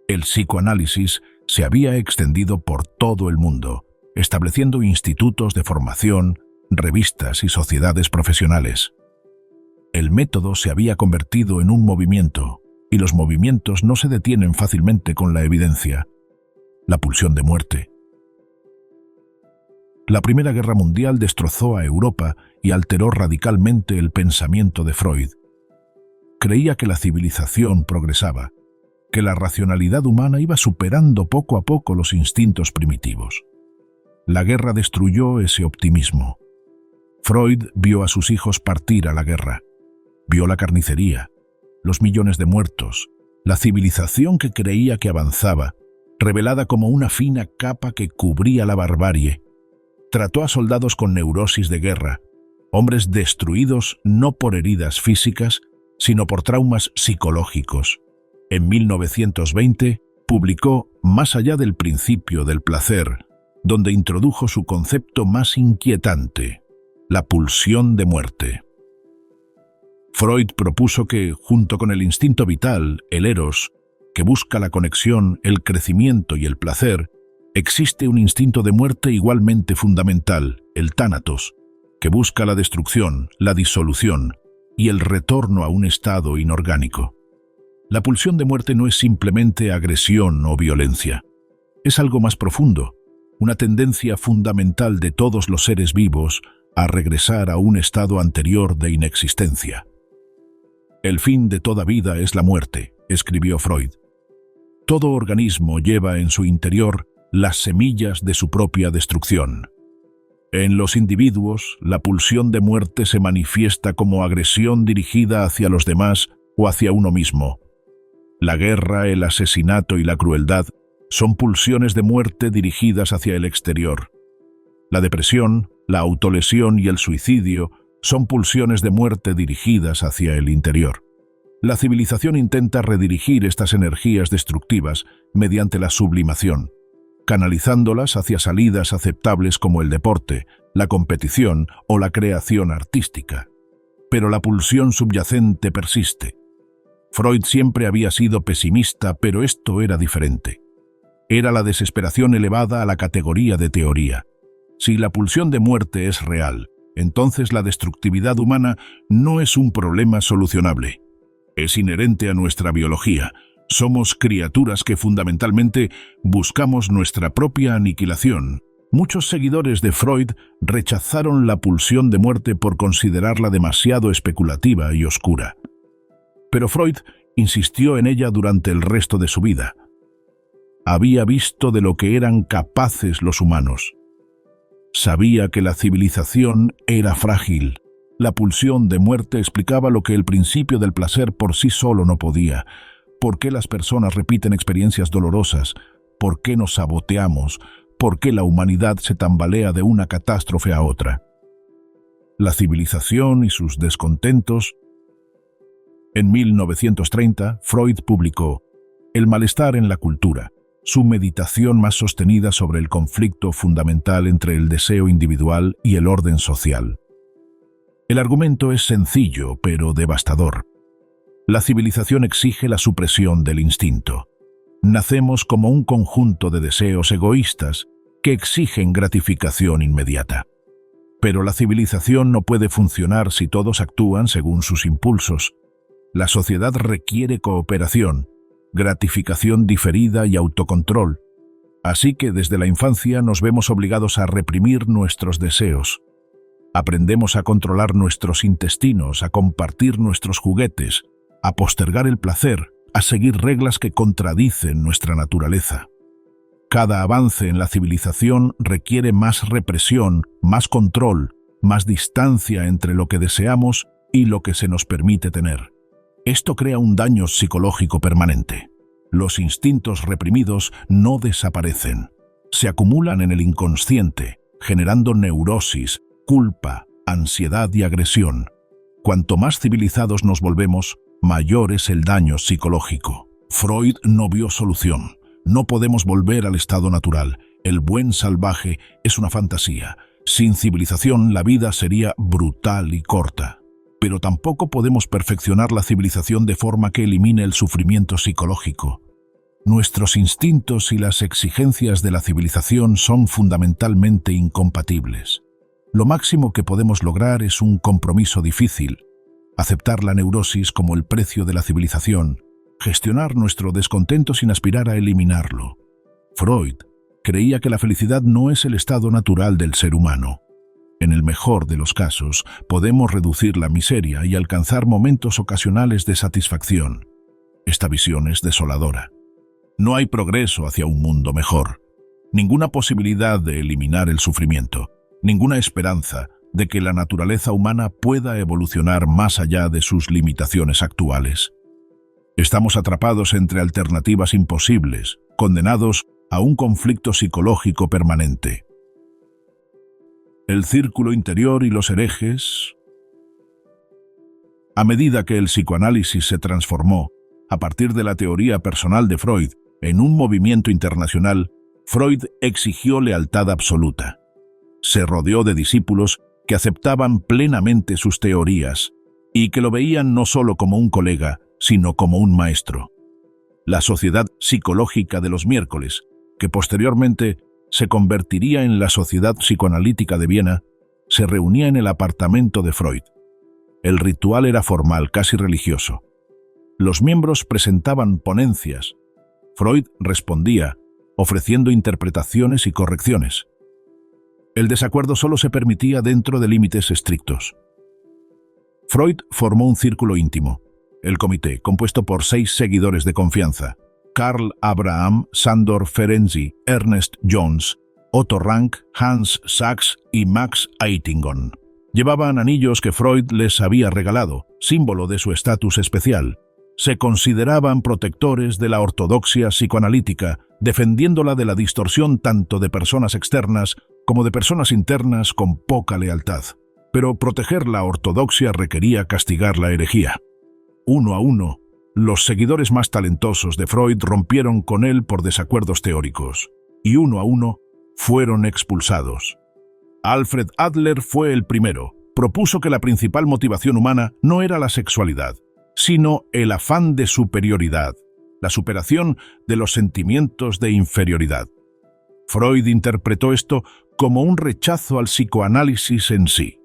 El psicoanálisis se había extendido por todo el mundo, estableciendo institutos de formación, revistas y sociedades profesionales. El método se había convertido en un movimiento, y los movimientos no se detienen fácilmente con la evidencia. La pulsión de muerte. La Primera Guerra Mundial destrozó a Europa y alteró radicalmente el pensamiento de Freud. Creía que la civilización progresaba, que la racionalidad humana iba superando poco a poco los instintos primitivos. La guerra destruyó ese optimismo. Freud vio a sus hijos partir a la guerra. Vio la carnicería, los millones de muertos, la civilización que creía que avanzaba, revelada como una fina capa que cubría la barbarie. Trató a soldados con neurosis de guerra, hombres destruidos no por heridas físicas, sino por traumas psicológicos. En 1920 publicó Más allá del principio del placer, donde introdujo su concepto más inquietante, la pulsión de muerte. Freud propuso que, junto con el instinto vital, el eros, que busca la conexión, el crecimiento y el placer, existe un instinto de muerte igualmente fundamental, el tánatos, que busca la destrucción, la disolución y el retorno a un estado inorgánico. La pulsión de muerte no es simplemente agresión o violencia. Es algo más profundo, una tendencia fundamental de todos los seres vivos a regresar a un estado anterior de inexistencia. El fin de toda vida es la muerte, escribió Freud. Todo organismo lleva en su interior las semillas de su propia destrucción. En los individuos, la pulsión de muerte se manifiesta como agresión dirigida hacia los demás o hacia uno mismo. La guerra, el asesinato y la crueldad son pulsiones de muerte dirigidas hacia el exterior. La depresión, la autolesión y el suicidio son pulsiones de muerte dirigidas hacia el interior. La civilización intenta redirigir estas energías destructivas mediante la sublimación, canalizándolas hacia salidas aceptables como el deporte, la competición o la creación artística. Pero la pulsión subyacente persiste. Freud siempre había sido pesimista, pero esto era diferente. Era la desesperación elevada a la categoría de teoría. Si la pulsión de muerte es real, entonces la destructividad humana no es un problema solucionable. Es inherente a nuestra biología. Somos criaturas que fundamentalmente buscamos nuestra propia aniquilación. Muchos seguidores de Freud rechazaron la pulsión de muerte por considerarla demasiado especulativa y oscura. Pero Freud insistió en ella durante el resto de su vida. Había visto de lo que eran capaces los humanos. Sabía que la civilización era frágil. La pulsión de muerte explicaba lo que el principio del placer por sí solo no podía. ¿Por qué las personas repiten experiencias dolorosas? ¿Por qué nos saboteamos? ¿Por qué la humanidad se tambalea de una catástrofe a otra? La civilización y sus descontentos. En 1930, Freud publicó El malestar en la cultura, su meditación más sostenida sobre el conflicto fundamental entre el deseo individual y el orden social. El argumento es sencillo, pero devastador. La civilización exige la supresión del instinto. Nacemos como un conjunto de deseos egoístas que exigen gratificación inmediata. Pero la civilización no puede funcionar si todos actúan según sus impulsos. La sociedad requiere cooperación, gratificación diferida y autocontrol. Así que desde la infancia nos vemos obligados a reprimir nuestros deseos. Aprendemos a controlar nuestros intestinos, a compartir nuestros juguetes, a postergar el placer, a seguir reglas que contradicen nuestra naturaleza. Cada avance en la civilización requiere más represión, más control, más distancia entre lo que deseamos y lo que se nos permite tener. Esto crea un daño psicológico permanente. Los instintos reprimidos no desaparecen. Se acumulan en el inconsciente, generando neurosis, culpa, ansiedad y agresión. Cuanto más civilizados nos volvemos, mayor es el daño psicológico. Freud no vio solución. No podemos volver al estado natural. El buen salvaje es una fantasía. Sin civilización, la vida sería brutal y corta. Pero tampoco podemos perfeccionar la civilización de forma que elimine el sufrimiento psicológico. Nuestros instintos y las exigencias de la civilización son fundamentalmente incompatibles. Lo máximo que podemos lograr es un compromiso difícil, aceptar la neurosis como el precio de la civilización, gestionar nuestro descontento sin aspirar a eliminarlo. Freud creía que la felicidad no es el estado natural del ser humano. En el mejor de los casos, podemos reducir la miseria y alcanzar momentos ocasionales de satisfacción. Esta visión es desoladora. No hay progreso hacia un mundo mejor, ninguna posibilidad de eliminar el sufrimiento, ninguna esperanza de que la naturaleza humana pueda evolucionar más allá de sus limitaciones actuales. Estamos atrapados entre alternativas imposibles, condenados a un conflicto psicológico permanente. El círculo interior y los herejes. A medida que el psicoanálisis se transformó, a partir de la teoría personal de Freud, en un movimiento internacional, Freud exigió lealtad absoluta. Se rodeó de discípulos que aceptaban plenamente sus teorías, y que lo veían no solo como un colega, sino como un maestro. La Sociedad Psicológica de los Miércoles, que posteriormente se convertiría en la Sociedad Psicoanalítica de Viena, se reunía en el apartamento de Freud. El ritual era formal, casi religioso. Los miembros presentaban ponencias. Freud respondía, ofreciendo interpretaciones y correcciones. El desacuerdo solo se permitía dentro de límites estrictos. Freud formó un círculo íntimo, el comité, compuesto por 6 seguidores de confianza: Karl Abraham, Sándor Ferenczi, Ernest Jones, Otto Rank, Hans Sachs y Max Eitingon. Llevaban anillos que Freud les había regalado, símbolo de su estatus especial. Se consideraban protectores de la ortodoxia psicoanalítica, defendiéndola de la distorsión tanto de personas externas como de personas internas con poca lealtad. Pero proteger la ortodoxia requería castigar la herejía. Uno a uno, los seguidores más talentosos de Freud rompieron con él por desacuerdos teóricos, y uno a uno fueron expulsados. Alfred Adler fue el primero. Propuso que la principal motivación humana no era la sexualidad, sino el afán de superioridad, la superación de los sentimientos de inferioridad. Freud interpretó esto como un rechazo al psicoanálisis en sí.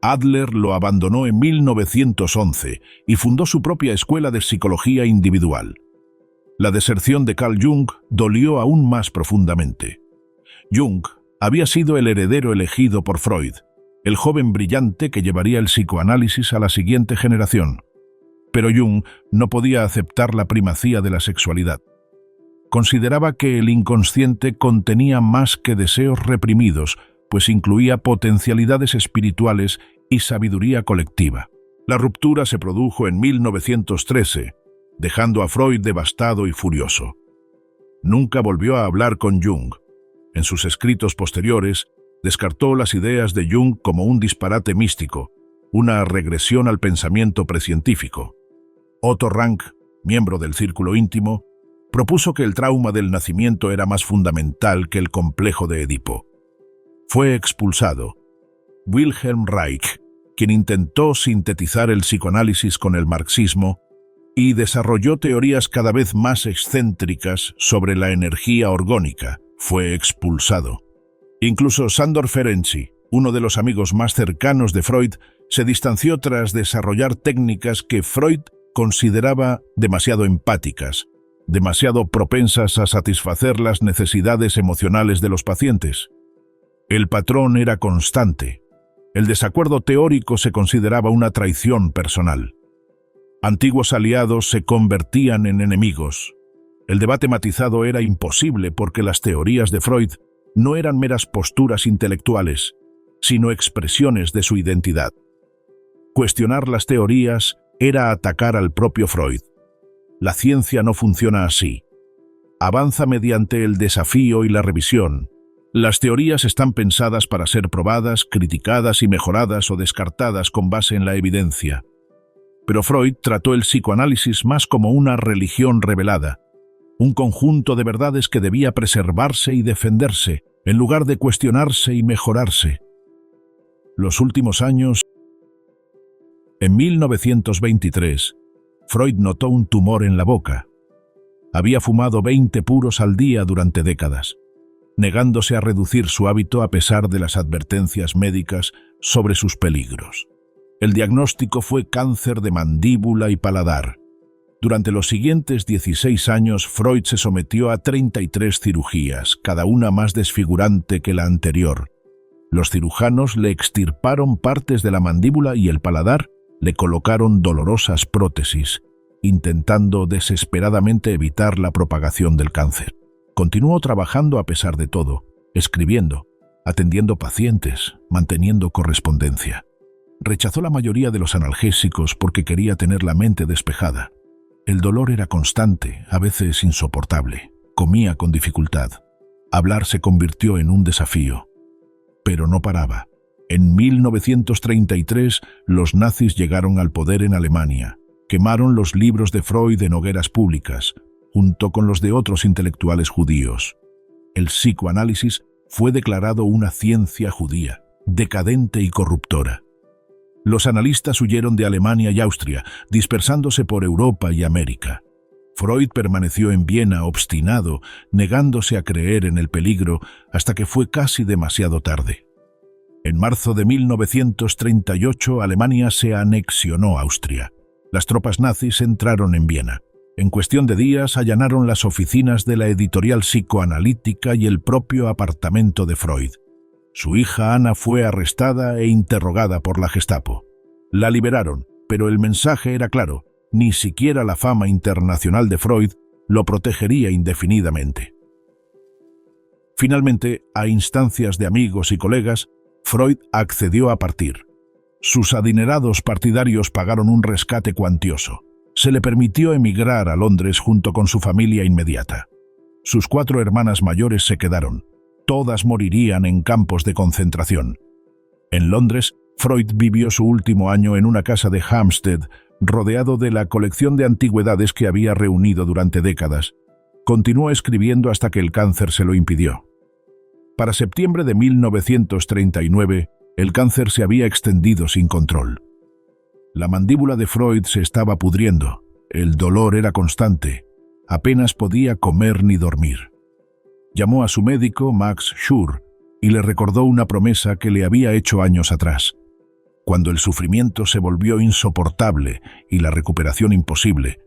Adler lo abandonó en 1911 y fundó su propia escuela de psicología individual. La deserción de Carl Jung dolió aún más profundamente. Jung había sido el heredero elegido por Freud, el joven brillante que llevaría el psicoanálisis a la siguiente generación. Pero Jung no podía aceptar la primacía de la sexualidad. Consideraba que el inconsciente contenía más que deseos reprimidos, pues incluía potencialidades espirituales y sabiduría colectiva. La ruptura se produjo en 1913, dejando a Freud devastado y furioso. Nunca volvió a hablar con Jung. En sus escritos posteriores, descartó las ideas de Jung como un disparate místico, una regresión al pensamiento precientífico. Otto Rank, miembro del círculo íntimo, propuso que el trauma del nacimiento era más fundamental que el complejo de Edipo. Fue expulsado. Wilhelm Reich, quien intentó sintetizar el psicoanálisis con el marxismo y desarrolló teorías cada vez más excéntricas sobre la energía orgónica, fue expulsado. Incluso Sándor Ferenczi, uno de los amigos más cercanos de Freud, se distanció tras desarrollar técnicas que Freud consideraba demasiado empáticas, demasiado propensas a satisfacer las necesidades emocionales de los pacientes. El patrón era constante. El desacuerdo teórico se consideraba una traición personal. Antiguos aliados se convertían en enemigos. El debate matizado era imposible porque las teorías de Freud no eran meras posturas intelectuales, sino expresiones de su identidad. Cuestionar las teorías era atacar al propio Freud. La ciencia no funciona así. Avanza mediante el desafío y la revisión. Las teorías están pensadas para ser probadas, criticadas y mejoradas o descartadas con base en la evidencia. Pero Freud trató el psicoanálisis más como una religión revelada, un conjunto de verdades que debía preservarse y defenderse, en lugar de cuestionarse y mejorarse. Los últimos años. En 1923, Freud notó un tumor en la boca. Había fumado 20 puros al día durante décadas, negándose a reducir su hábito a pesar de las advertencias médicas sobre sus peligros. El diagnóstico fue cáncer de mandíbula y paladar. Durante los siguientes 16 años, Freud se sometió a 33 cirugías, cada una más desfigurante que la anterior. Los cirujanos le extirparon partes de la mandíbula y el paladar le colocaron dolorosas prótesis, intentando desesperadamente evitar la propagación del cáncer. Continuó trabajando a pesar de todo, escribiendo, atendiendo pacientes, manteniendo correspondencia. Rechazó la mayoría de los analgésicos porque quería tener la mente despejada. El dolor era constante, a veces insoportable. Comía con dificultad. Hablar se convirtió en un desafío. Pero no paraba. En 1933, los nazis llegaron al poder en Alemania. Quemaron los libros de Freud en hogueras públicas, junto con los de otros intelectuales judíos. El psicoanálisis fue declarado una ciencia judía, decadente y corruptora. Los analistas huyeron de Alemania y Austria, dispersándose por Europa y América. Freud permaneció en Viena obstinado, negándose a creer en el peligro hasta que fue casi demasiado tarde. En marzo de 1938, Alemania se anexionó a Austria. Las tropas nazis entraron en Viena. En cuestión de días allanaron las oficinas de la editorial psicoanalítica y el propio apartamento de Freud. Su hija Ana fue arrestada e interrogada por la Gestapo. La liberaron, pero el mensaje era claro: ni siquiera la fama internacional de Freud lo protegería indefinidamente. Finalmente, a instancias de amigos y colegas, Freud accedió a partir. Sus adinerados partidarios pagaron un rescate cuantioso. Se le permitió emigrar a Londres junto con su familia inmediata. Sus 4 hermanas mayores se quedaron. Todas morirían en campos de concentración. En Londres, Freud vivió su último año en una casa de Hampstead, rodeado de la colección de antigüedades que había reunido durante décadas. Continuó escribiendo hasta que el cáncer se lo impidió. Para septiembre de 1939, el cáncer se había extendido sin control. La mandíbula de Freud se estaba pudriendo, el dolor era constante, apenas podía comer ni dormir. Llamó a su médico, Max Schur, y le recordó una promesa que le había hecho años atrás. Cuando el sufrimiento se volvió insoportable y la recuperación imposible,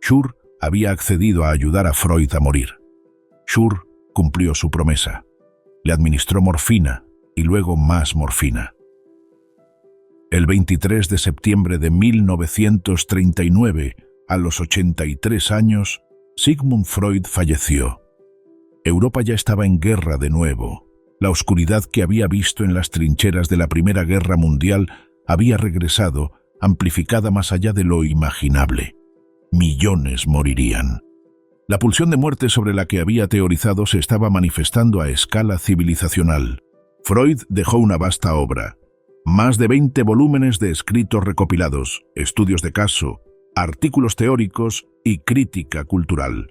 Schur había accedido a ayudar a Freud a morir. Schur cumplió su promesa. Le administró morfina y luego más morfina. El 23 de septiembre de 1939, a los 83 años, Sigmund Freud falleció. Europa ya estaba en guerra de nuevo. La oscuridad que había visto en las trincheras de la Primera Guerra Mundial había regresado, amplificada más allá de lo imaginable. Millones morirían. La pulsión de muerte sobre la que había teorizado se estaba manifestando a escala civilizacional. Freud dejó una vasta obra. Más de 20 volúmenes de escritos recopilados, estudios de caso, artículos teóricos y crítica cultural.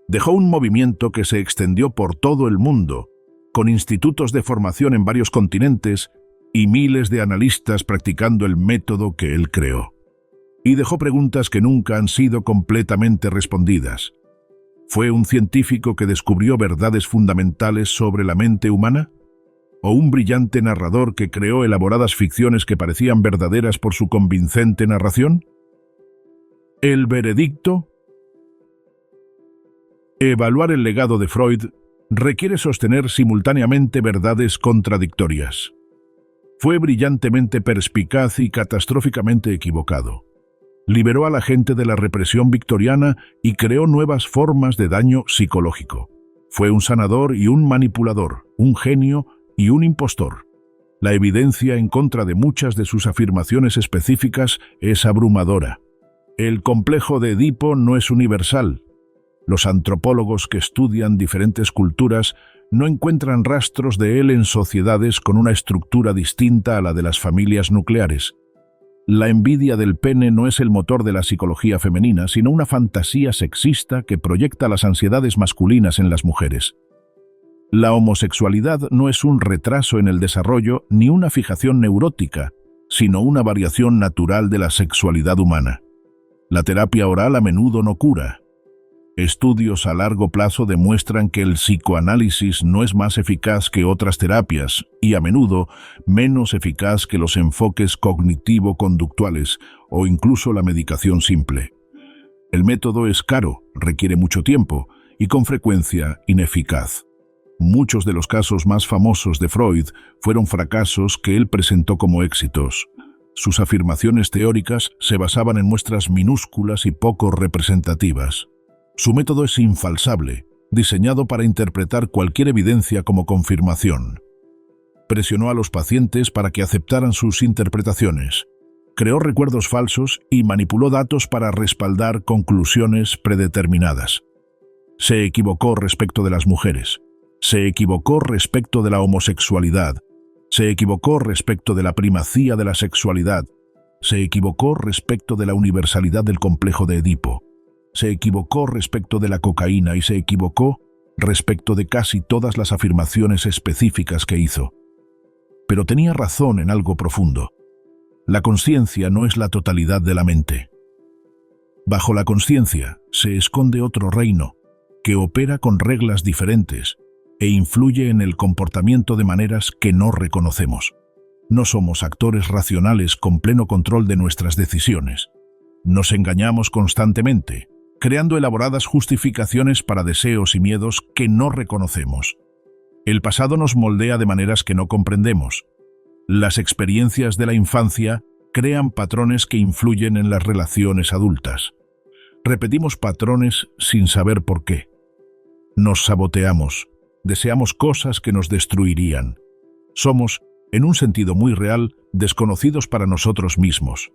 Dejó un movimiento que se extendió por todo el mundo, con institutos de formación en varios continentes y miles de analistas practicando el método que él creó. Y dejó preguntas que nunca han sido completamente respondidas. ¿Fue un científico que descubrió verdades fundamentales sobre la mente humana? ¿O un brillante narrador que creó elaboradas ficciones que parecían verdaderas por su convincente narración? ¿El veredicto? Evaluar el legado de Freud requiere sostener simultáneamente verdades contradictorias. Fue brillantemente perspicaz y catastróficamente equivocado. Liberó a la gente de la represión victoriana y creó nuevas formas de daño psicológico. Fue un sanador y un manipulador, un genio y un impostor. La evidencia en contra de muchas de sus afirmaciones específicas es abrumadora. El complejo de Edipo no es universal. Los antropólogos que estudian diferentes culturas no encuentran rastros de él en sociedades con una estructura distinta a la de las familias nucleares. La envidia del pene no es el motor de la psicología femenina, sino una fantasía sexista que proyecta las ansiedades masculinas en las mujeres. La homosexualidad no es un retraso en el desarrollo ni una fijación neurótica, sino una variación natural de la sexualidad humana. La terapia oral a menudo no cura. Estudios a largo plazo demuestran que el psicoanálisis no es más eficaz que otras terapias y a menudo menos eficaz que los enfoques cognitivo-conductuales o incluso la medicación simple. El método es caro, requiere mucho tiempo y con frecuencia ineficaz. Muchos de los casos más famosos de Freud fueron fracasos que él presentó como éxitos. Sus afirmaciones teóricas se basaban en muestras minúsculas y poco representativas. Su método es infalsable, diseñado para interpretar cualquier evidencia como confirmación. Presionó a los pacientes para que aceptaran sus interpretaciones. Creó recuerdos falsos y manipuló datos para respaldar conclusiones predeterminadas. Se equivocó respecto de las mujeres. Se equivocó respecto de la homosexualidad. Se equivocó respecto de la primacía de la sexualidad. Se equivocó respecto de la universalidad del complejo de Edipo. Se equivocó respecto de la cocaína y se equivocó respecto de casi todas las afirmaciones específicas que hizo. Pero tenía razón en algo profundo. La consciencia no es la totalidad de la mente. Bajo la consciencia se esconde otro reino, que opera con reglas diferentes e influye en el comportamiento de maneras que no reconocemos. No somos actores racionales con pleno control de nuestras decisiones. Nos engañamos constantemente, creando elaboradas justificaciones para deseos y miedos que no reconocemos. El pasado nos moldea de maneras que no comprendemos. Las experiencias de la infancia crean patrones que influyen en las relaciones adultas. Repetimos patrones sin saber por qué. Nos saboteamos, deseamos cosas que nos destruirían. Somos, en un sentido muy real, desconocidos para nosotros mismos.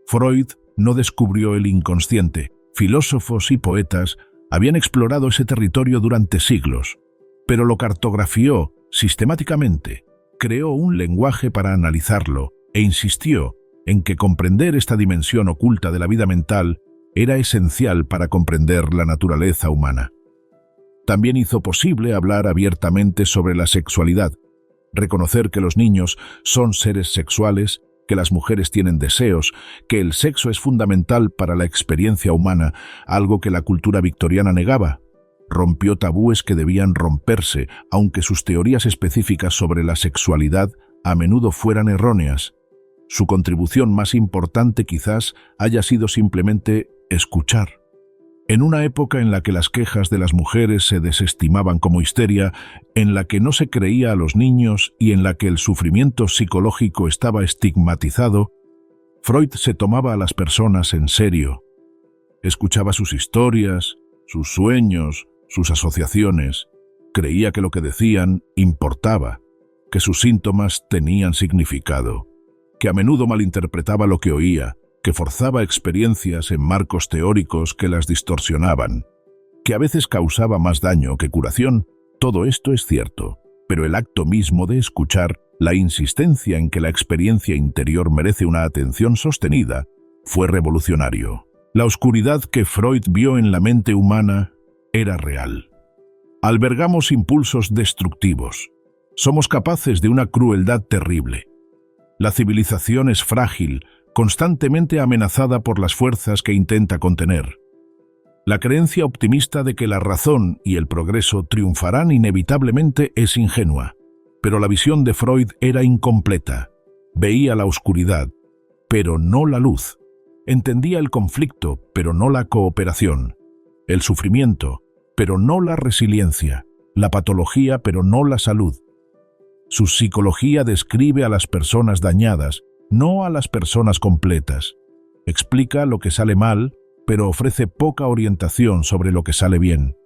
Freud no descubrió el inconsciente. Filósofos y poetas habían explorado ese territorio durante siglos, pero lo cartografió sistemáticamente, creó un lenguaje para analizarlo e insistió en que comprender esta dimensión oculta de la vida mental era esencial para comprender la naturaleza humana. También hizo posible hablar abiertamente sobre la sexualidad, reconocer que los niños son seres sexuales, que las mujeres tienen deseos, que el sexo es fundamental para la experiencia humana, algo que la cultura victoriana negaba. Rompió tabúes que debían romperse, aunque sus teorías específicas sobre la sexualidad a menudo fueran erróneas. Su contribución más importante quizás haya sido simplemente escuchar. En una época en la que las quejas de las mujeres se desestimaban como histeria, en la que no se creía a los niños y en la que el sufrimiento psicológico estaba estigmatizado, Freud se tomaba a las personas en serio. Escuchaba sus historias, sus sueños, sus asociaciones. Creía que lo que decían importaba, que sus síntomas tenían significado, que a menudo malinterpretaba lo que oía, que forzaba experiencias en marcos teóricos que las distorsionaban, que a veces causaba más daño que curación. Todo esto es cierto, pero el acto mismo de escuchar, la insistencia en que la experiencia interior merece una atención sostenida, fue revolucionario. La oscuridad que Freud vio en la mente humana era real. Albergamos impulsos destructivos. Somos capaces de una crueldad terrible. La civilización es frágil, constantemente amenazada por las fuerzas que intenta contener. La creencia optimista de que la razón y el progreso triunfarán inevitablemente es ingenua, pero la visión de Freud era incompleta. Veía la oscuridad, pero no la luz. Entendía el conflicto, pero no la cooperación. El sufrimiento, pero no la resiliencia. La patología, pero no la salud. Su psicología describe a las personas dañadas, no a las personas completas. Explica lo que sale mal, pero ofrece poca orientación sobre lo que sale bien.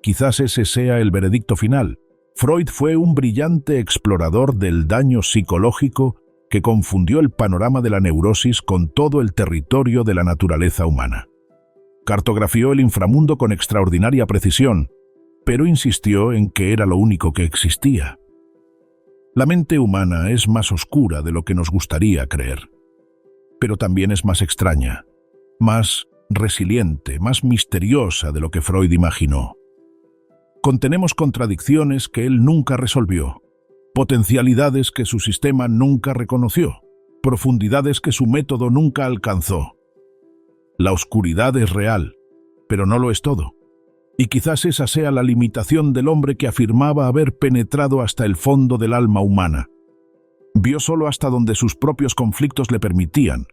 Quizás ese sea el veredicto final. Freud fue un brillante explorador del daño psicológico que confundió el panorama de la neurosis con todo el territorio de la naturaleza humana. Cartografió el inframundo con extraordinaria precisión, pero insistió en que era lo único que existía. La mente humana es más oscura de lo que nos gustaría creer, pero también es más extraña, más resiliente, más misteriosa de lo que Freud imaginó. Contenemos contradicciones que él nunca resolvió, potencialidades que su sistema nunca reconoció, profundidades que su método nunca alcanzó. La oscuridad es real, pero no lo es todo. Y quizás esa sea la limitación del hombre que afirmaba haber penetrado hasta el fondo del alma humana. Vio solo hasta donde sus propios conflictos le permitían.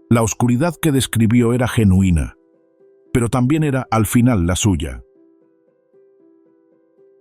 La oscuridad que describió era genuina, pero también era, al final, la suya.